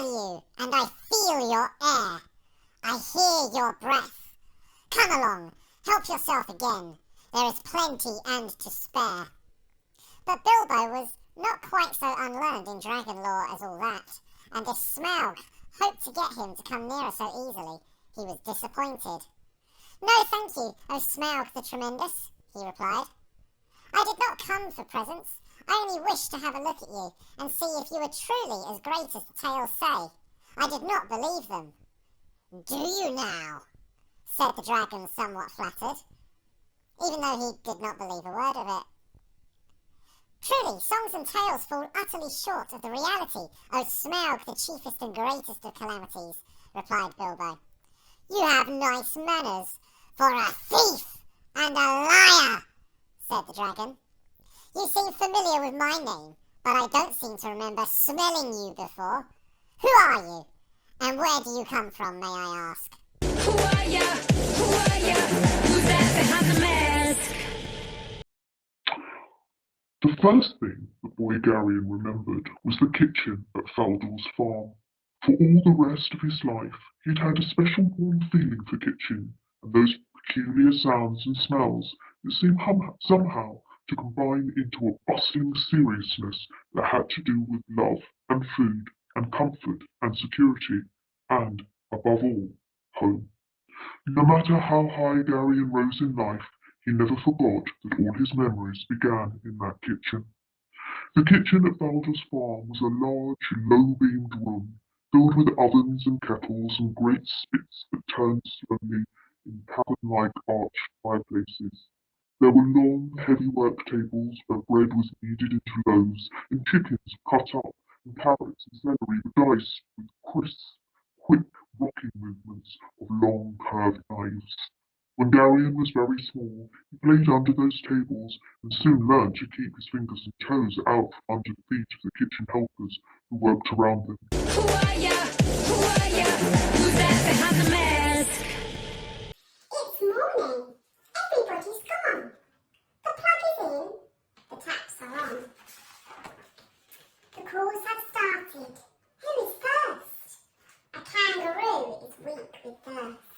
smell you, and I feel your air. I hear your breath. Come along, help yourself again. There is plenty and to spare. But Bilbo was not quite so unlearned in dragon lore as all that, and if Smaug hoped to get him to come nearer so easily, he was disappointed. No, thank you, O Smaug the Tremendous, he replied. I did not come for presents. I only wished to have a look at you and see if you were truly as great as the tales say. I did not believe them. Do you now? Said the dragon, somewhat flattered, even though he did not believe a word of it. Truly, songs and tales fall utterly short of the reality, O Smaug, the chiefest and greatest of calamities, replied Bilbo. You have nice manners for a thief and a liar, said the dragon. You seem familiar with my name, but I don't seem to remember smelling you before. Who are you? And where do you come from, may I ask? Who are ya? Who are ya? Who's that behind the mask? The first thing the boy Garion remembered was the kitchen at Faldor's farm. For all the rest of his life, he'd had a special warm feeling for kitchen and those peculiar sounds and smells that seemed somehow to combine into a bustling seriousness that had to do with love and food and comfort and security and, above all, home. No matter how high Garion rose in life, he never forgot that all his memories began in that kitchen. The kitchen at Faldor's farm was a large, low-beamed room filled with ovens and kettles and great spits that turned slowly in cavern-like arched fireplaces. There were long, heavy work tables where bread was kneaded into loaves and chickens cut up and carrots and celery were diced with crisp, quick rocking movements of long, curved knives. When Garion was very small, he played under those tables and soon learned to keep his fingers and toes out from under the feet of the kitchen helpers who worked around them. Who are ya? Who are ya? Who's that behind the mask? It's morning. Everybody's gone. The plug is in. The taps are on. The calls have started. Who is first? A kangaroo is weak with thirst.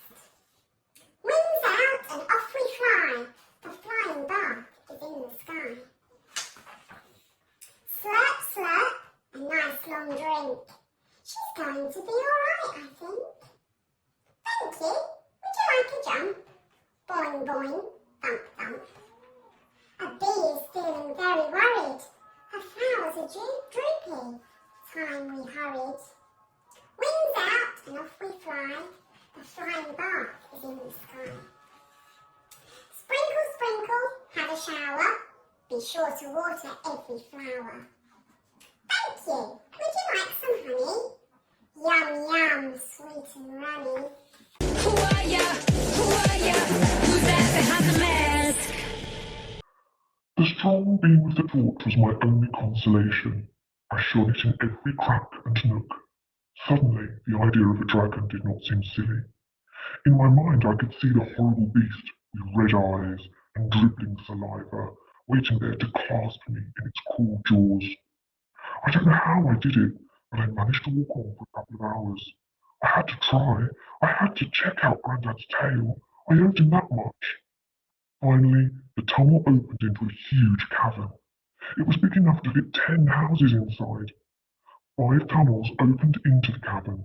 Wings out and off we fly. The flying bark is in the sky. Slurp, slurp, a nice long drink. She's going to be all right, I think. Thank you. Would you like a jump? Boing, boing, thump, thump. A bee is feeling very worried. Her flowers are droopy. Time we hurried. Wings out and off we fly. The flying bark is in the sky. Sprinkle, sprinkle, have a shower. Be sure to water every flower. Thank you. Would you like some honey? Yum, yum, sweet and runny. Who are ya? Who are ya? Who's that behind the mask? The strong beam of the torch was my only consolation. I shone it in every crack and nook. Suddenly, the idea of a dragon did not seem silly. In my mind, I could see the horrible beast with red eyes and dribbling saliva, waiting there to clasp me in its cruel jaws. I don't know how I did it, but I managed to walk on for a couple of hours. I had to try. I had to check out Grandad's tail. I owed him that much. Finally, the tunnel opened into a huge cavern. It was big enough to fit 10 houses inside. 5 tunnels opened into the cavern.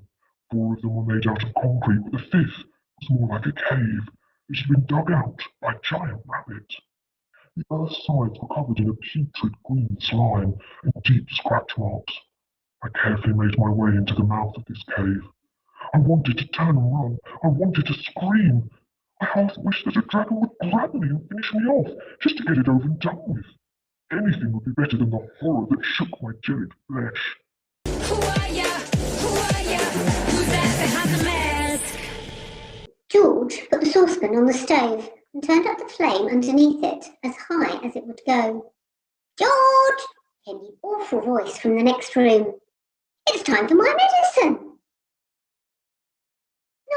4 of them were made out of concrete, but the 5th was more like a cave, which had been dug out by giant rabbits. The earth's sides were covered in a putrid green slime and deep scratch marks. I carefully made my way into the mouth of this cave. I wanted to turn and run. I wanted to scream. I half wished that a dragon would grab me and finish me off, just to get it over and done with. Anything would be better than the horror that shook my jellied flesh. Who are ya? Who are ya? Who's that behind the mask? George put the saucepan on the stove and turned up the flame underneath it as high as it would go. George! Came the awful voice from the next room. It's time for my medicine.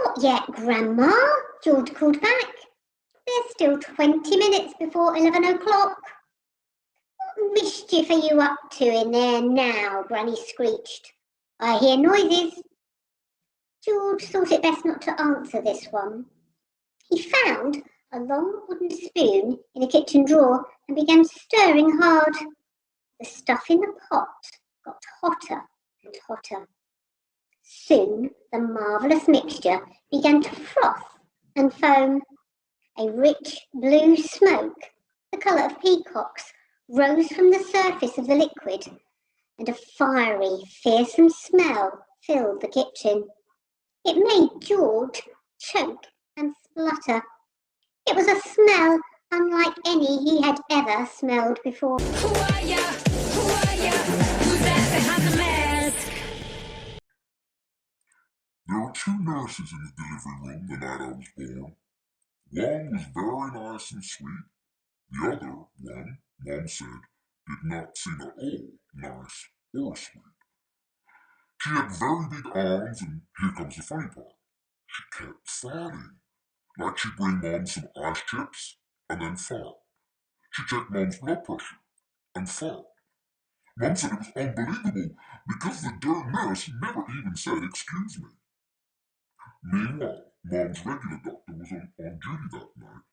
Not yet, Grandma, George called back. There's still 20 minutes before 11 o'clock. What mischief are you up to in there now? Granny screeched. I hear noises. George thought it best not to answer this one. He found a long wooden spoon in a kitchen drawer and began stirring hard. The stuff in the pot got hotter and hotter. Soon the marvellous mixture began to froth and foam. A rich blue smoke, the colour of peacocks, rose from the surface of the liquid, and a fiery, fearsome smell filled the kitchen. It made George choke and splutter. It was a smell unlike any he had ever smelled before. Who are ya? Who are ya? Who's that behind the mask? There were two nurses in the delivery room the night I was born. One was very nice and sweet. The other one, Mom said, did not seem at all nice or sweet. She had very big arms, and here comes the funny part. She kept farting. Like she'd bring Mom some ice chips and then fart. She checked Mom's blood pressure and fart. Mom said it was unbelievable because the darn nurse never even said excuse me. Meanwhile, Mom's regular doctor was on duty that night.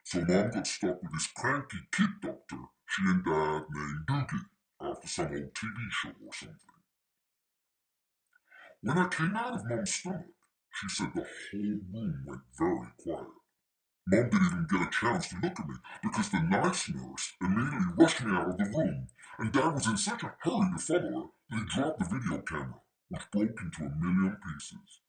So Mom got stuck with this cranky kid doctor she and Dad named Doogie after some old TV show or something. When I came out of Mom's stomach, she said the whole room went very quiet. Mom didn't even get a chance to look at me because the nice nurse immediately rushed me out of the room, and Dad was in such a hurry to follow her that he dropped the video camera, which broke into a million pieces.